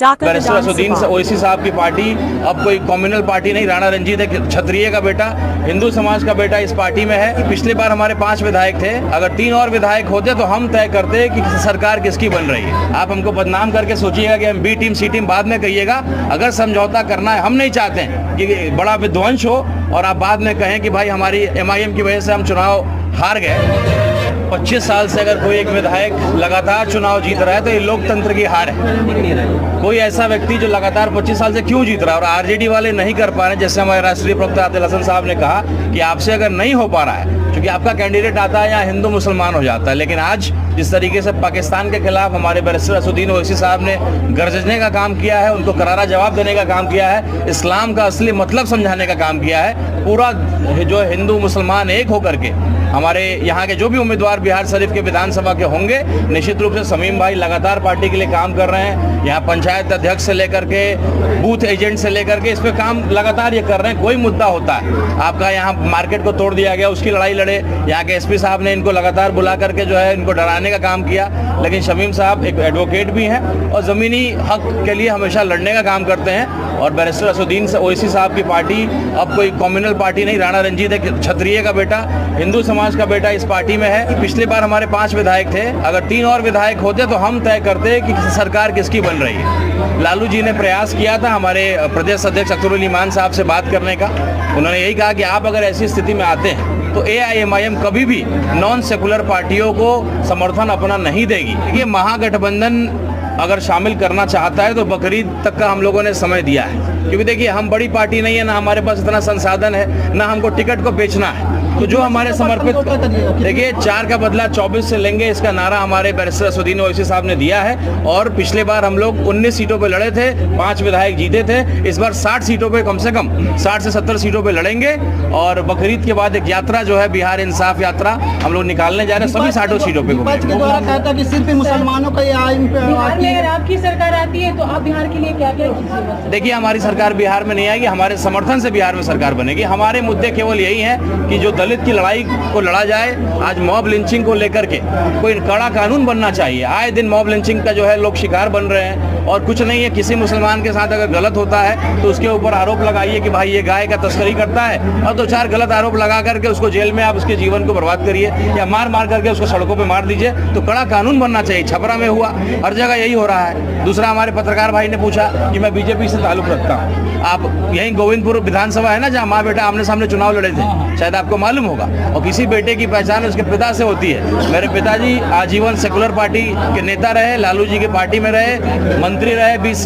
Barrister Asaduddin Owaisi साहब की party अब कोई कम्युनल पार्टी नहीं, राणा रंजीत एक क्षत्रिय का बेटा, हिंदू समाज का बेटा इस पार्टी में है। पिछली बार हमारे 5 विधायक थे, अगर 3 और विधायक होते तो हम तय करते कि सरकार किसकी बन रही है। आप हमको बदनाम करके सोचिएगा कि हम बी टीम सी टीम बाद में कहिएगा। अगर समझौता करना है, हम नहीं चाहते हैं कि बड़ा विध्वंस हो और आप बाद में कहें कि भाई हमारी MIM की वजह से हम चुनाव हार गए। 25 साल से अगर कोई एक विधायक लगातार चुनाव जीत रहा है तो ये लोकतंत्र की हार है। कोई ऐसा व्यक्ति जो लगातार 25 साल से क्यों जीत रहा है, और आरजेडी वाले नहीं कर पा रहे, जैसे हमारे राष्ट्रीय प्रवक्ता आदिल हसन साहब ने कहा कि आपसे अगर नहीं हो पा रहा है, क्योंकि आपका कैंडिडेट आता है या हिंदू मुसलमान हो जाता है। लेकिन आज जिस तरीके से पाकिस्तान के खिलाफ हमारे बैरिस्टर असदुद्दीन ओवैसी साहब ने गरजने का काम किया है, उनको करारा जवाब देने का काम किया है, इस्लाम का असली मतलब समझाने का काम किया है, पूरा जो हिंदू मुसलमान एक होकर के हमारे यहाँ के जो भी उम्मीदवार बिहार शरीफ के विधानसभा के होंगे, निश्चित रूप से शमीम भाई लगातार पार्टी के लिए काम कर रहे हैं। यहाँ पंचायत अध्यक्ष से लेकर के बूथ एजेंट से लेकर के इस पे काम लगातार ये कर रहे हैं। कोई मुद्दा होता है, आपका यहाँ मार्केट को तोड़ दिया गया, उसकी लड़ाई लड़े। यहाँ के SP साहब ने इनको लगातार बुला करके जो है इनको डराने का काम किया। लेकिन शमीम साहब एक एडवोकेट भी हैं और ज़मीनी हक के लिए हमेशा लड़ने का काम करते हैं। और बैरिस्टर असदुद्दीन ओवैसी साहब की पार्टी अब कोई कम्युनल पार्टी नहीं, राणा रंजीत एक क्षत्रिय का बेटा, हिंदू समाज का बेटा इस पार्टी में है। पिछली बार हमारे 5 विधायक थे, अगर 3 और विधायक होते तो हम तय करते कि सरकार किसकी बन रही है। लालू जी ने प्रयास किया था हमारे प्रदेश अध्यक्ष अख्तरुल ईमान साहब से बात करने का। उन्होंने यही कहा कि आप अगर ऐसी स्थिति में आते हैं तो AIMIM कभी भी नॉन सेकुलर पार्टियों को समर्थन अपना नहीं देगी। ये महागठबंधन अगर शामिल करना चाहता है तो बकरीद तक का हम लोगों ने समय दिया है, क्योंकि देखिए हम बड़ी पार्टी नहीं है, ना हमारे पास इतना संसाधन है, ना हमको टिकट को बेचना है। तो जो हमारे समर्पित, देखिए 4 का बदला 24 से लेंगे, इसका नारा हमारे बैरिस्टर असदुद्दीन ओवैसी साहब ने दिया है। और पिछले बार हम लोग 19 सीटों पे लड़े थे, 5 विधायक जीते थे। इस बार 60 सीटों पे, कम से कम 60 से 70 सीटों पे लड़ेंगे। और बकरीद के बाद एक यात्रा जो है बिहार इंसाफ यात्रा हम लोग निकालने जा रहे हैं, सभी 60 सीटों पे। विपक्ष के द्वारा कहता कि सिर्फ मुसलमानों का अगर आपकी सरकार आती है तो आप बिहार के लिए क्या क्या कीजिएगा? देखिए हमारी सरकार बिहार में नहीं आएगी, हमारे समर्थन से बिहार में सरकार बनेगी। हमारे मुद्दे केवल यही हैं कि जो दलित की लड़ाई को लड़ा जाए। आज मॉब लिंचिंग को लेकर के कोई कड़ा कानून बनना चाहिए। आए दिन मॉब लिंचिंग का जो है लोग शिकार बन रहे हैं, और कुछ नहीं है, किसी मुसलमान के साथ अगर गलत होता है तो उसके ऊपर आरोप लगाइए कि भाई ये गाय का तस्करी करता है, और 2-4 गलत आरोप लगा करके उसको जेल में आप उसके जीवन को बर्बाद करिए, या मार करके उसको सड़कों पर मार दीजिए। तो कड़ा कानून बनना चाहिए। छपरा में हुआ, हर जगह यही हो रहा है। दूसरा, हमारे पत्रकार भाई ने पूछा कि मैं BJP से ताल्लुक रखता हूँ। आप यहीं गोविंदपुर विधानसभा है ना, जहाँ माँ बेटा आमने सामने चुनाव लड़े थे, शायद आपको मालूम होगा। और किसी बेटे की पहचान उसके पिता से होती है। मेरे पिताजी आजीवन सेकुलर पार्टी के नेता रहे, लालू जी की पार्टी में रहे, मंत्री रहे 20 साल।